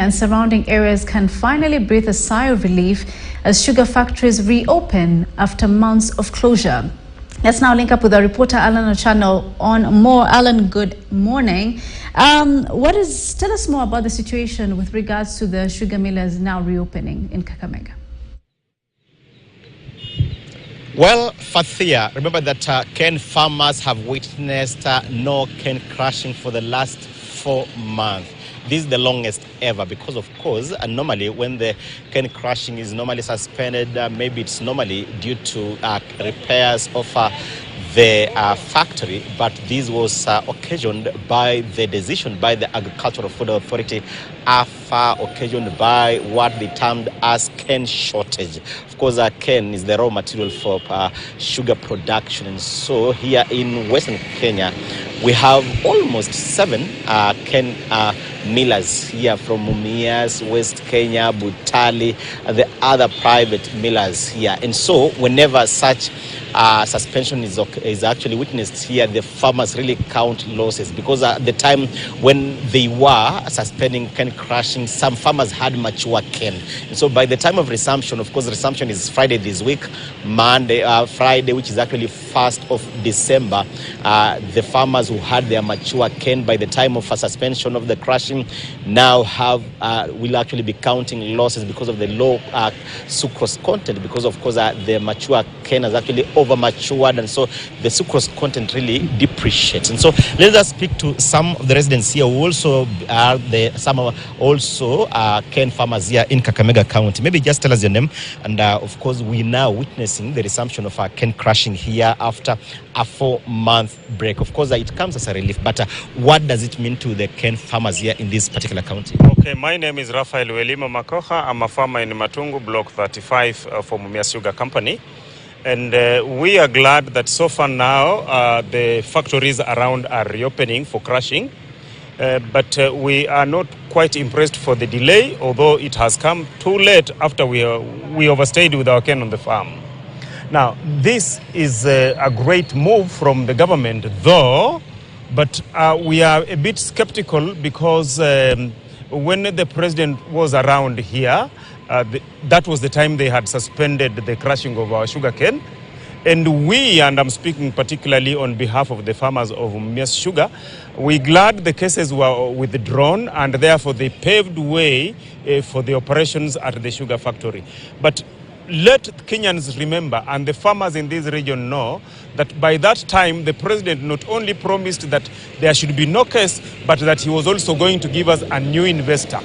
and surrounding areas can finally breathe a sigh of relief as sugar factories reopen after months of closure. Let's now link up with our reporter Alan Ochano on more. Alan, good morning. Tell us more about the situation with regards to the sugar millers now reopening in Kakamega. Well, Fathia, remember that cane farmers have witnessed no cane crushing for the last 4 months. This is the longest ever because, of course, normally when the cane crushing is normally suspended, maybe it's normally due to repairs of the factory, but this was occasioned by the decision by the Agricultural Food Authority occasioned by what they termed as cane shortage. Of course, cane is the raw material for sugar production, and so here in Western Kenya, we have almost 7 cane millers here from Mumias, West Kenya, Butali, and the other private millers here. And so whenever such suspension is actually witnessed here, the farmers really count losses, because at the time when they were suspending cane crushing, some farmers had mature cane. And so by the time of resumption, of course, resumption is Friday this week, Friday, which is actually 1st of December, the farmers who had their mature cane by the time of a suspension of the crushing now will actually be counting losses because of the low sucrose content, because of course the mature cane has actually over matured, and so the sucrose content really depreciates. And so let us speak to some of the residents here who also are cane farmers here in Kakamega County. Maybe just tell us your name, and of course we now witnessing the resumption of cane crushing here after a 4-month break. Of course it comes as a relief, but what does it mean to the cane farmers here in this particular county? Okay, my name is Rafael Welimo Makoha. I'm a farmer in Matungu, Block 35 for Mumias Sugar Company. And we are glad that so far now the factories around are reopening for crushing. But we are not quite impressed for the delay, although it has come too late after we overstayed with our cane on the farm. Now, this is a great move from the government, though, but we are a bit skeptical because when the president was around here, that was the time they had suspended the crushing of our sugarcane. And I'm speaking particularly on behalf of the farmers of Mumias Sugar, we're glad the cases were withdrawn, and therefore they paved way for the operations at the sugar factory. But let Kenyans remember, and the farmers in this region know, that by that time the president not only promised that there should be no case, but that he was also going to give us a new investor.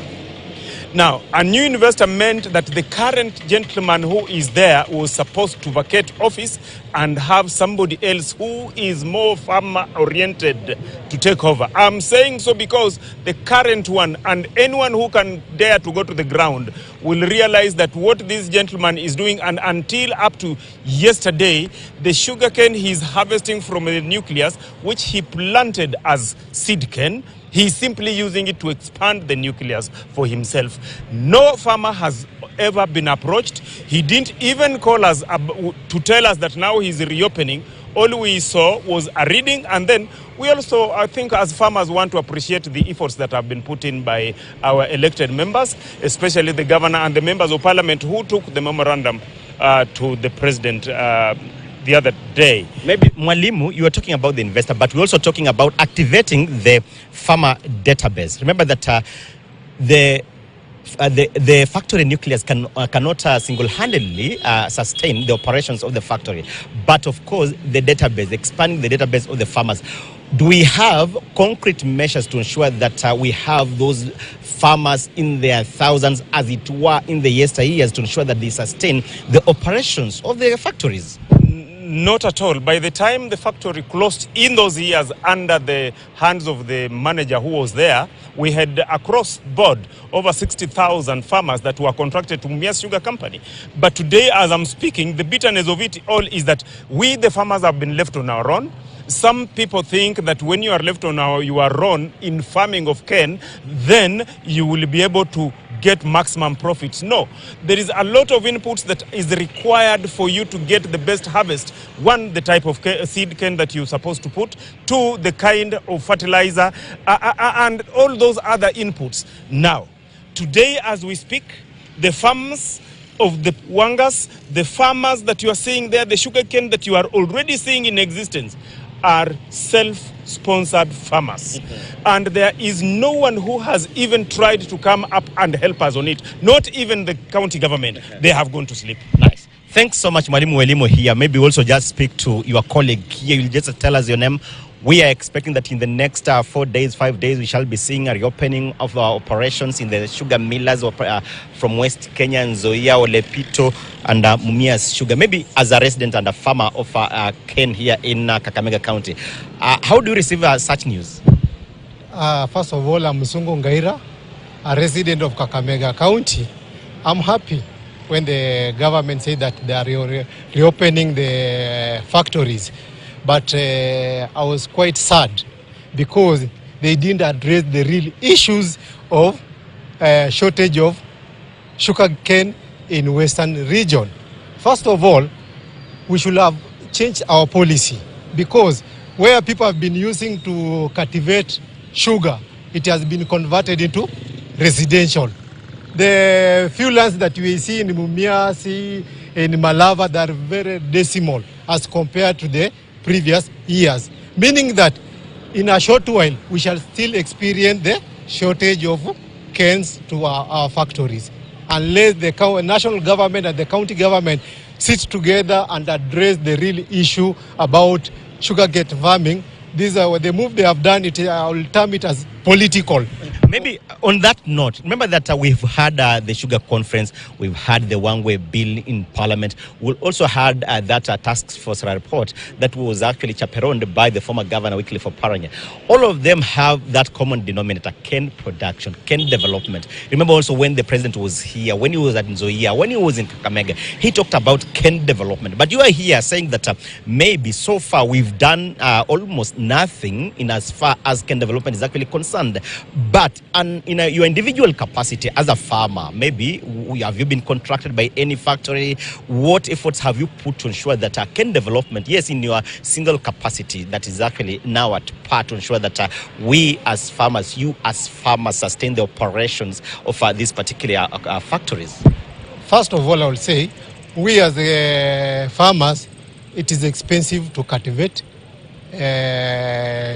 Now, a new investor meant that the current gentleman who is there was supposed to vacate office and have somebody else who is more farmer-oriented to take over. I'm saying so because the current one, and anyone who can dare to go to the ground, will realize that what this gentleman is doing, and until up to yesterday, the sugarcane he's harvesting from the nucleus, which he planted as seed cane, he's simply using it to expand the nucleus for himself. No farmer has ever been approached. He didn't even call us to tell us that now he's reopening. All we saw was a reading, and then we also, I think, as farmers, want to appreciate the efforts that have been put in by our elected members, especially the governor and the members of parliament who took the memorandum to the president the other day. Maybe, Mwalimu, you were talking about the investor, but we're also talking about activating the farmer database. Remember that the factory nucleus cannot single-handedly sustain the operations of the factory. But of course, the database, expanding the database of the farmers. Do we have concrete measures to ensure that we have those farmers in their thousands, as it were in the yesteryears, to ensure that they sustain the operations of the factories? Not at all. By the time the factory closed in those years under the hands of the manager who was there, we had across board over 60,000 farmers that were contracted to Mumias Sugar Company. But today, as I'm speaking, the bitterness of it all is that we, the farmers, have been left on our own. Some people think that when you are left on your own in farming of cane, then you will be able to get maximum profits. No, there is a lot of inputs that is required for you to get the best harvest. One, the type of seed cane that you're supposed to put. Two, the kind of fertilizer, and all those other inputs. Now, today as we speak, the farms of the Wangas, the farmers that you are seeing there, the sugarcane that you are already seeing in existence, are self-sponsored farmers. And there is no one who has even tried to come up and help us on it. Not even the county government. They have gone to sleep. Nice. Thanks so much, Mwalimu Welimo here. Maybe also just speak to your colleague here. You'll just tell us your name. We are expecting that in the next 4 days, 5 days, we shall be seeing a reopening of our operations in the sugar millers from West Kenya, Nzoia, Olepito, and Mumias Sugar. Maybe as a resident and a farmer of cane here in Kakamega County, how do you receive such news? First of all, I'm Musungu Ngaira, a resident of Kakamega County. I'm happy when the government said that they are reopening the factories. But I was quite sad because they didn't address the real issues of shortage of sugar cane in Western region. First of all, we should have changed our policy because where people have been using to cultivate sugar, it has been converted into residential. The few lands that we see in Mumias, in Malava, they are very decimal as compared to the previous years, meaning that in a short while we shall still experience the shortage of canes to our factories unless the national government and the county government sit together and address the real issue about sugarcane farming. These are the move they have done. I will term it as political. Maybe on that note, remember that we've had the sugar conference, we've had the one-way bill in parliament. We also had that task force report that was actually chaperoned by the former governor, Wycliffe Oparanya. All of them have that common denominator, cane production, cane development. Remember also when the president was here, when he was at Nzoia, when he was in Kakamega, he talked about cane development. But you are here saying that maybe so far we've done almost nothing in as far as cane development is actually concerned. But in your individual capacity as a farmer, maybe have you been contracted by any factory? What efforts have you put to ensure that cane development, yes, in your single capacity, that is actually now at par to ensure that we as farmers, you as farmers, sustain the operations of these particular factories? First of all, I will say, we as farmers, it is expensive to cultivate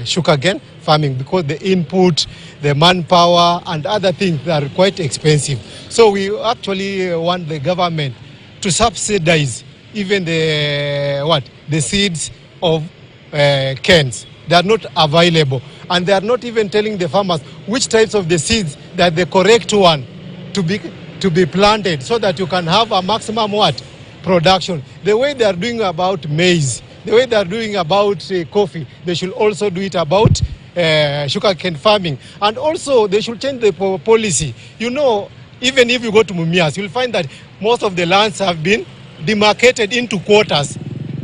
sugarcane farming because the input, the manpower and other things are quite expensive. So we actually want the government to subsidize even the seeds of canes. They are not available and they are not even telling the farmers which types of the seeds that the correct one to be planted so that you can have a maximum production. The way they are doing about maize, the way they are doing about coffee, they should also do it about sugarcane farming. And also, they should change the policy. You know, even if you go to Mumias, you'll find that most of the lands have been demarcated into quarters.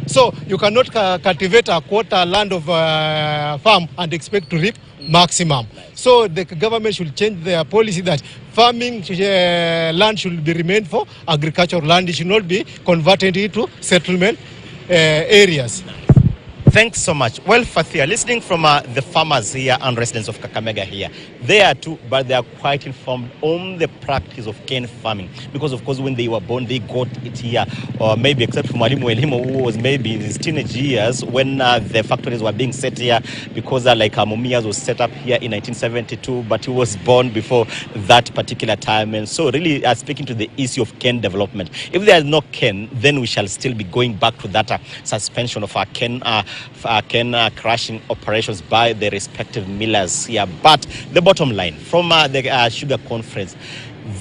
So you cannot cultivate a quarter land of farm and expect to reap maximum. So the government should change their policy that farming land should be remained for agricultural land. It should not be converted into settlement areas. Thanks so much. Well, Fathia, listening from the farmers here and residents of Kakamega here, they are too, but they are quite informed on the practice of cane farming. Because, of course, when they were born, they got it here. Or maybe except for Mwalimu Welimo, who was maybe in his teenage years when the factories were being set here. Because Mumias was set up here in 1972, but he was born before that particular time. And so really speaking to the issue of cane development, if there is no cane, then we shall still be going back to that suspension of our cane crushing operations by the respective millers here. But the bottom line from the sugar conference,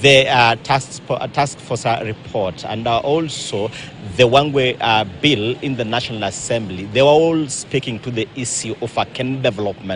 the task force report and also the one-way bill in the National Assembly, they were all speaking to the issue of cane development.